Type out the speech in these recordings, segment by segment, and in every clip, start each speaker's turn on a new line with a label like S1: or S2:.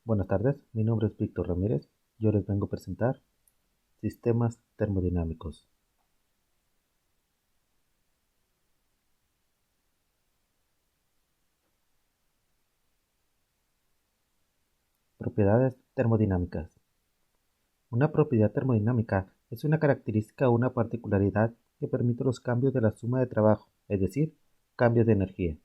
S1: Buenas tardes, mi nombre es Víctor Ramírez. Yo les vengo a presentar sistemas termodinámicos. Propiedades termodinámicas. Una propiedad termodinámica es una característica o una particularidad que permite los cambios de la suma de trabajo, es decir, cambios de energía,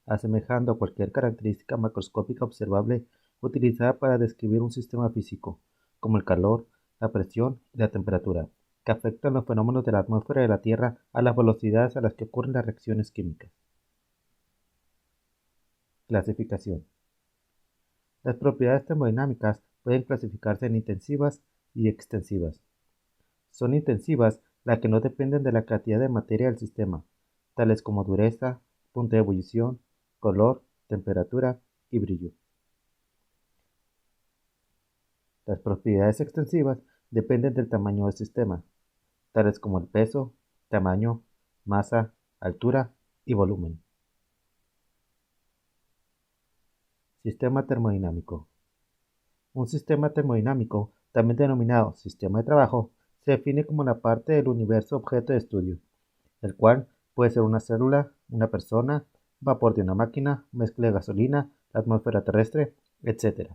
S1: asemejando a cualquier característica macroscópica observable utilizada para describir un sistema físico, como el calor, la presión y la temperatura, que afectan los fenómenos de la atmósfera de la Tierra a las velocidades a las que ocurren las reacciones químicas. Clasificación. Las propiedades termodinámicas pueden clasificarse en intensivas y extensivas. Son intensivas las que no dependen de la cantidad de materia del sistema, tales como dureza, punto de ebullición, color, temperatura y brillo. Las propiedades extensivas dependen del tamaño del sistema, tales como el peso, tamaño, masa, altura y volumen. Sistema termodinámico. Un sistema termodinámico, también denominado sistema de trabajo, se define como la parte del universo objeto de estudio, el cual puede ser una célula, una persona, vapor de una máquina, mezcla de gasolina, la atmósfera terrestre, etc.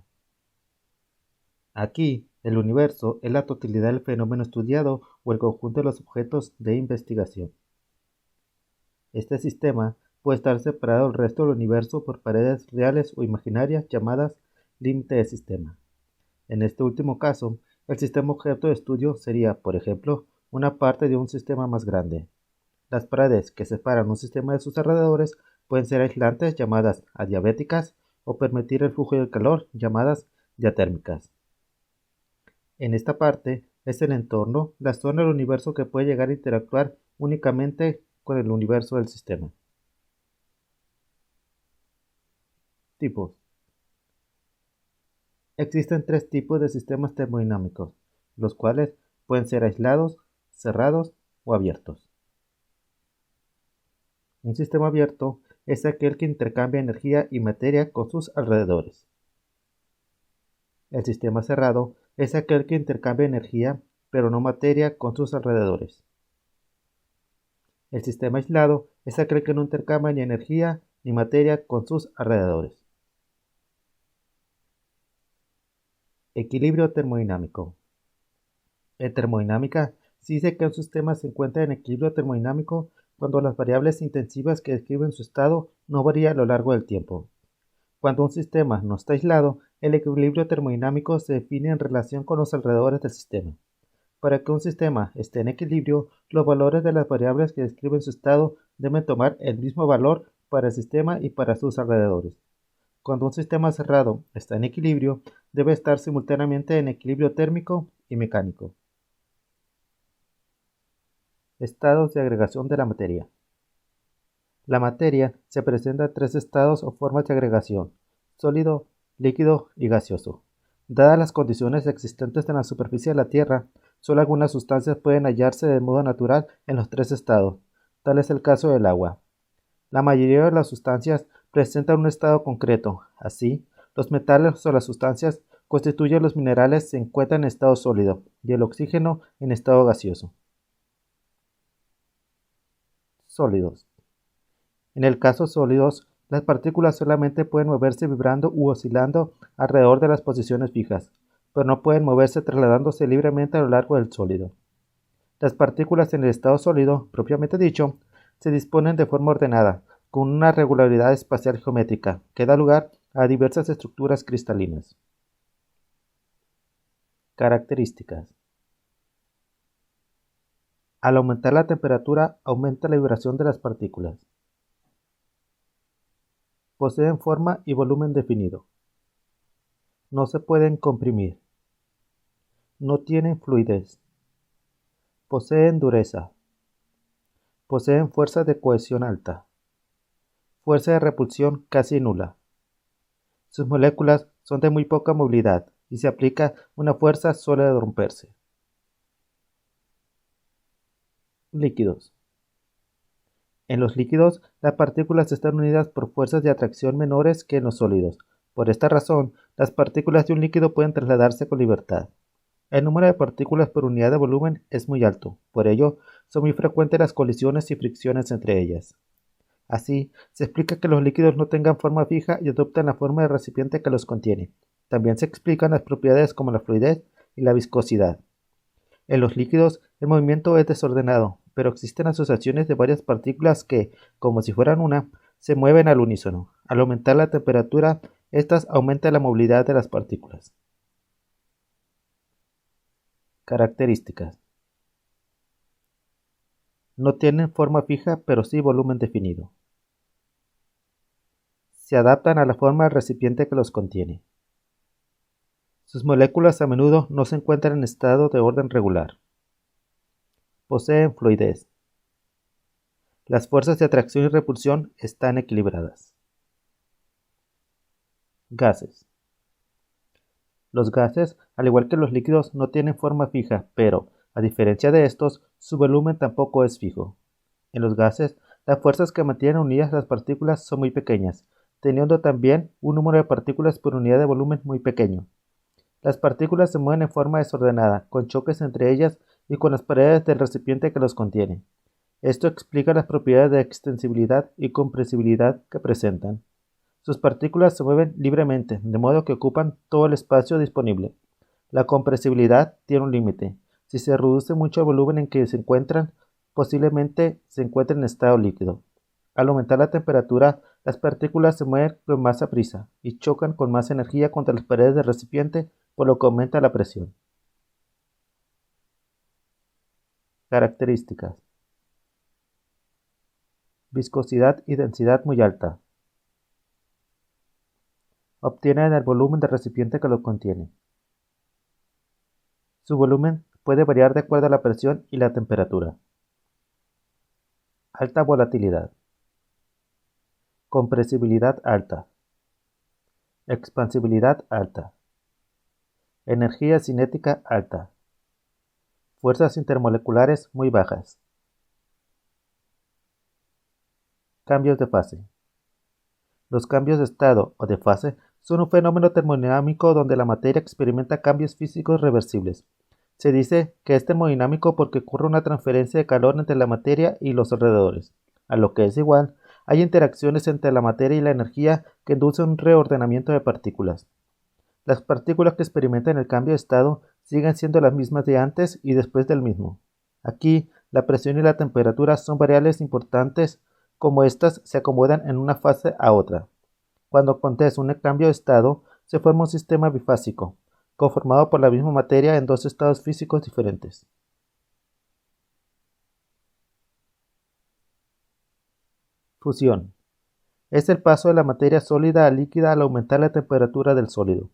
S1: Aquí, el universo es la totalidad del fenómeno estudiado o el conjunto de los objetos de investigación. Este sistema puede estar separado del resto del universo por paredes reales o imaginarias llamadas límite de sistema. En este último caso, el sistema objeto de estudio sería, por ejemplo, una parte de un sistema más grande. Las paredes que separan un sistema de sus alrededores pueden ser aislantes llamadas adiabáticas o permitir el flujo del calor llamadas diatérmicas. En esta parte es el entorno, la zona del universo que puede llegar a interactuar únicamente con el universo del sistema. Tipos. Existen tres tipos de sistemas termodinámicos, los cuales pueden ser aislados, cerrados o abiertos. Un sistema abierto es aquel que intercambia energía y materia con sus alrededores. El sistema cerrado es aquel que intercambia energía, pero no materia, con sus alrededores. El sistema aislado es aquel que no intercambia ni energía ni materia con sus alrededores. Equilibrio termodinámico. En termodinámica se dice que un sistema se encuentra en equilibrio termodinámico cuando las variables intensivas que describen su estado no varían a lo largo del tiempo. Cuando un sistema no está aislado, el equilibrio termodinámico se define en relación con los alrededores del sistema. Para que un sistema esté en equilibrio, los valores de las variables que describen su estado deben tomar el mismo valor para el sistema y para sus alrededores. Cuando un sistema cerrado está en equilibrio, debe estar simultáneamente en equilibrio térmico y mecánico. Estados de agregación de la materia. La materia se presenta en tres estados o formas de agregación: sólido, líquido y gaseoso. Dadas las condiciones existentes en la superficie de la Tierra, solo algunas sustancias pueden hallarse de modo natural en los tres estados. Tal es el caso del agua. La mayoría de las sustancias presentan un estado concreto. Así, los metales o las sustancias constituyen los minerales se encuentran en estado sólido y el oxígeno en estado gaseoso. Sólidos. En el caso sólidos, las partículas solamente pueden moverse vibrando u oscilando alrededor de las posiciones fijas, pero no pueden moverse trasladándose libremente a lo largo del sólido. Las partículas en el estado sólido, propiamente dicho, se disponen de forma ordenada, con una regularidad espacial geométrica, que da lugar a diversas estructuras cristalinas. Características. Al aumentar la temperatura, aumenta la vibración de las partículas. Poseen forma y volumen definido. No se pueden comprimir. No tienen fluidez. Poseen dureza. Poseen fuerza de cohesión alta. Fuerza de repulsión casi nula. Sus moléculas son de muy poca movilidad y si aplica una fuerza suele romperse. Líquidos. En los líquidos, las partículas están unidas por fuerzas de atracción menores que en los sólidos, Por esta razón, las partículas de un líquido pueden trasladarse con libertad. El número de partículas por unidad de volumen es muy alto, por ello son muy frecuentes las colisiones y fricciones entre ellas. Así, se explica que los líquidos no tengan forma fija y adoptan la forma del recipiente que los contiene. También se explican las propiedades como la fluidez y la viscosidad. En los líquidos, el movimiento es desordenado, pero existen asociaciones de varias partículas que, como si fueran una, se mueven al unísono. Al aumentar la temperatura, estas aumentan la movilidad de las partículas. Características. No tienen forma fija, pero sí volumen definido. Se adaptan a la forma del recipiente que los contiene. Sus moléculas a menudo no se encuentran en estado de orden regular. Poseen fluidez. Las fuerzas de atracción y repulsión están equilibradas. Gases. Los gases, al igual que los líquidos, no tienen forma fija, pero, a diferencia de estos, su volumen tampoco es fijo. En los gases, las fuerzas que mantienen unidas las partículas son muy pequeñas, teniendo también un número de partículas por unidad de volumen muy pequeño. Las partículas se mueven en forma desordenada, con choques entre ellas y con las paredes del recipiente que los contiene. Esto explica las propiedades de extensibilidad y compresibilidad que presentan. Sus partículas se mueven libremente, de modo que ocupan todo el espacio disponible. La compresibilidad tiene un límite. Si se reduce mucho el volumen en que se encuentran, posiblemente se encuentren en estado líquido. Al aumentar la temperatura, las partículas se mueven con más prisa y chocan con más energía contra las paredes del recipiente, por lo que aumenta la presión. Características. Viscosidad y densidad muy alta. Obtienen el volumen del recipiente que lo contiene. Su volumen puede variar de acuerdo a la presión y la temperatura. Alta volatilidad. Compresibilidad alta. Expansibilidad alta. Energía cinética alta. Fuerzas intermoleculares muy bajas. Cambios de fase. Los cambios de estado o de fase son un fenómeno termodinámico donde la materia experimenta cambios físicos reversibles. Se dice que es termodinámico porque ocurre una transferencia de calor entre la materia y los alrededores. A lo que es igual, hay interacciones entre la materia y la energía que inducen un reordenamiento de partículas. Las partículas que experimentan el cambio de estado siguen siendo las mismas de antes y después del mismo. Aquí, la presión y la temperatura son variables importantes como éstas se acomodan en una fase a otra. Cuando acontece un cambio de estado, se forma un sistema bifásico, conformado por la misma materia en dos estados físicos diferentes. Fusión. Es el paso de la materia sólida a líquida al aumentar la temperatura del sólido.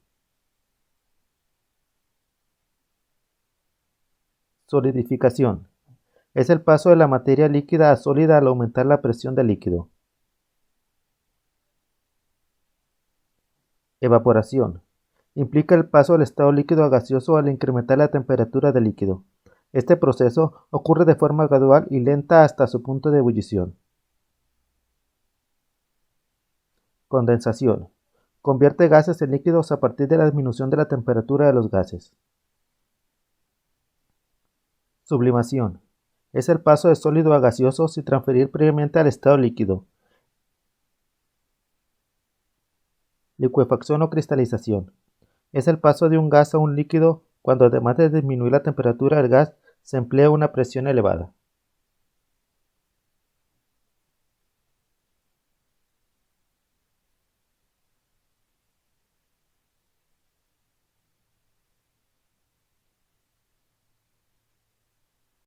S1: Solidificación. Es el paso de la materia líquida a sólida al aumentar la presión del líquido. Evaporación. Implica el paso del estado líquido a gaseoso al incrementar la temperatura del líquido. Este proceso ocurre de forma gradual y lenta hasta su punto de ebullición. Condensación. Convierte gases en líquidos a partir de la disminución de la temperatura de los gases. Sublimación. Es el paso de sólido a gaseoso sin transferir previamente al estado líquido. Licuefacción o cristalización. Es el paso de un gas a un líquido cuando además de disminuir la temperatura del gas se emplea una presión elevada.